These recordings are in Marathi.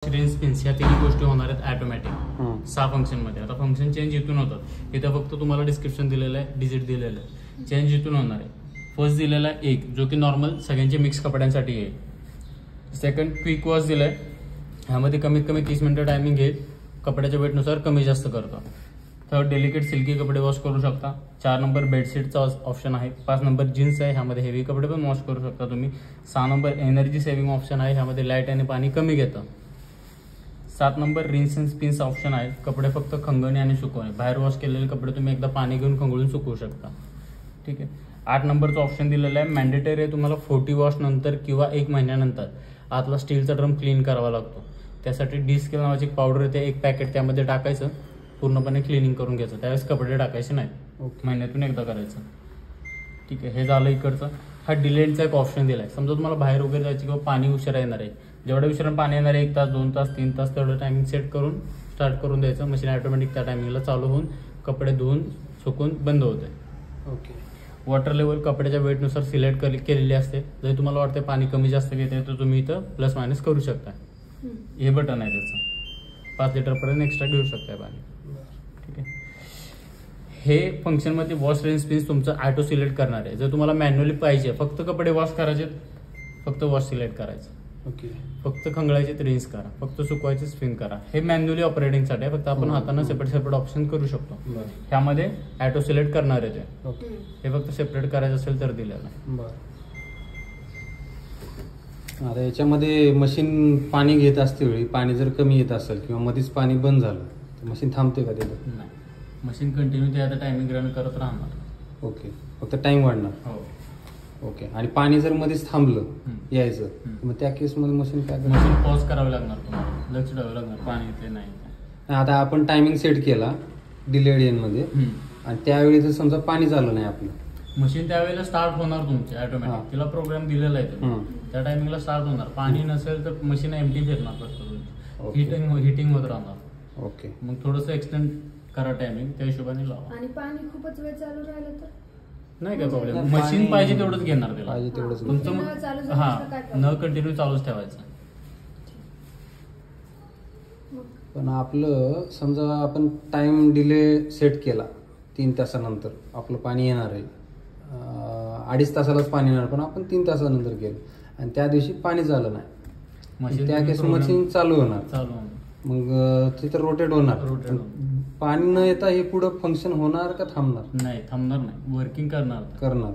रेंज स्पिन्स ह्या तिन्ही गोष्टी होणार आहेत ऑटोमॅटिक 6 फंक्शनमध्ये. आता फंक्शन चेंज इथून होतात. इथं फक्त तुम्हाला डिस्क्रिप्शन दिलेलं आहे, डिजिट दिलेलं आहे. चेंज इथून होणार आहे. फर्स्ट दिलेला आहे 1 जो की नॉर्मल सगळ्यांचे मिक्स कपड्यांसाठी आहे. सेकंड क्विक वॉश दिलाय, ह्यामध्ये कमीत कमी 30 मिनिटं टायमिंग घेईल, कपड्याच्या वेटनुसार कमी जास्त करतो. थर्ड डेलिकेट सिल्की कपडे वॉश करू शकता. 4 नंबर बेडशीटचा ऑप्शन आहे. 5 नंबर जीन्स आहे, ह्यामध्ये हेवी कपडे पण वॉश करू शकता तुम्ही. 6 नंबर एनर्जी सेव्हिंग ऑप्शन आहे, ह्यामध्ये लाईट आणि पाणी कमी घेतं. 7 number rinse and spins option आहे, कपडे फक्त खंगणे आणि सुकवणे. बाहेर वॉश केलेले कपडे तुम्ही एकदा पाणी घेऊन खंगळून सुकवू शकता. ठीक आहे. 8 नंबरचं ऑप्शन दिलेलं आहे, मॅन्डेटरी आहे, तुम्हाला 40 वॉश नंतर किंवा 1 महिन्यानंतर आतला स्टीलचा ड्रम क्लीन करावा लागतो. त्यासाठी डिस्केल नावाची एक पावडर येते, 1 पॅकेट त्यामध्ये टाकायचं, पूर्णपणे क्लिनिंग करून घ्यायचं. त्यावेळेस कपडे टाकायचे नाही, महिन्यातून एकदा करायचं. ठीक आहे. हे झालं इकडचं. हा डिलेटचा एक ऑप्शन दिलाय, समजा तुम्हाला बाहेर वगैरे जायचं किंवा पाणी उशिरा येणार आहे, जेवढ्या उशिरा पाणी येणार आहे 1 तास 2 तास 3 तास तेवढं टायमिंग सेट करून स्टार्ट करून द्यायचं. मशीन ऑटोमॅटिक त्या टायमिंगला चालू होऊन कपडे धुवून सुकून बंद होते. ओके. वॉटर लेवल कपड्याच्या वेटनुसार सिलेक्ट केलेली असते. जर तुम्हाला वाटतं पाणी कमी जास्त घेते तर तुम्ही इथं प्लस मायनस करू शकता. हे बटन आहे त्याचं, 5 लिटरपर्यंत एक्स्ट्रा घेऊ शकताय पाणी. ठीक आहे. हे फंक्शनमध्ये वॉश रेंज स्पिन्स तुमचं ऑटो सिलेक्ट करणार आहे. जर तुम्हाला मॅन्युअली पाहिजे, फक्त कपडे वॉश करायचे, फक्त वॉश सिलेक्ट करायचं. ओके. फक्त खंगळायचे रिन्स करा, फक्त सुकवायचे स्पिन करा. हे मॅन्युअली ऑपरेटिंगसाठी आहे, फक्त आपण हाताने सेपरेट ऑप्शन करू शकतो. ह्यामध्ये ऑटो सिलेक्ट करणार आहे ते. हे फक्त सेपरेट करायचं असेल तर दिलेलं आहे. बरं. आता याच्यामध्ये मशीन पाणी घेत असते वेळी पाणी जर कमी येत असेल किंवा मध्येच पाणी बंद झालं तर मशीन थांबते का तिथं? नाही, मशीन कंटिन्यू त्या टायमिंग रन करत राहणार. ओके. फक्त टाइम वाढणार. हो. ओके. आणि पाणी जर मध्येच थांबलं यायचं मग त्या केसमध्ये मशीन काय करणार? मशीन पॉज करावी लागणार, तुम्हाला लक्ष ठेवावं लागणार पाणी येते नाही. आता आपण टायमिंग सेट केला डिलेड मध्ये आणि त्यावेळी जर समजा पाणी झालं नाही आपलं, मशीन त्यावेळेला स्टार्ट होणार तुमची ऑटोमॅटिक. तिला प्रोग्राम दिलेला आहे, त्या टायमिंगला स्टार्ट होणार. पाणी नसेल तर मशीन एमटी फिरणार फक्त, हिटिंग होत राहणार. ओके. मग थोडंसं एक्सटेंड करा टायमिंग, त्या हिशोबाने लावा. आणि पाणी खूपच वेळ चालू राहिलं तर नाही काय प्रॉब्लेम, मशीन पाहिजे तेवढंच घेणार त्याला. पाहिजे तेवढंच तुमचं हा न कंटिन्यू चालूच ठेवायचं. पण आपलं समजा आपण टाइम डिले सेट केला 3 तासानंतर आपलं पाणी येणार आहे, 2.5 तासालाच पाणी येणार, पण आपण 3 तासानंतर केलं आणि त्या दिवशी पाणी झालं नाही, त्या केस मशीन चालू होणार. मग तिथं रोटेट होणार. पाणी न येता हे पुढं फंक्शन होणार का थांबणार? नाही, थांबणार नाही, वर्किंग करणार.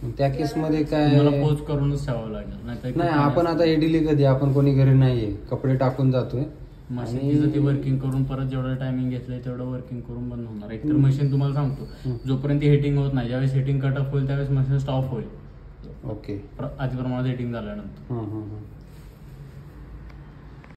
मग त्या केसमध्ये काय पोच करूनच ठेवावं लागेल. नाही, आपण आता हे डिले कधी आपण कोणी घरी नाहीये, कपडे टाकून जातोय, मशीन ती वर्किंग करून परत जेवढं टायमिंग घेतलंय तेवढं वर्किंग करून बंद होणार. एकतर मशीन तुम्हाला सांगतो, जोपर्यंत हिटिंग होत नाही, ज्यावेळेस हिटिंग कट ऑफ होईल त्यावेळेस मशीन स्टॉप होईल. ओके. अति प्रमाणात हिटिंग झाल्यानंतर.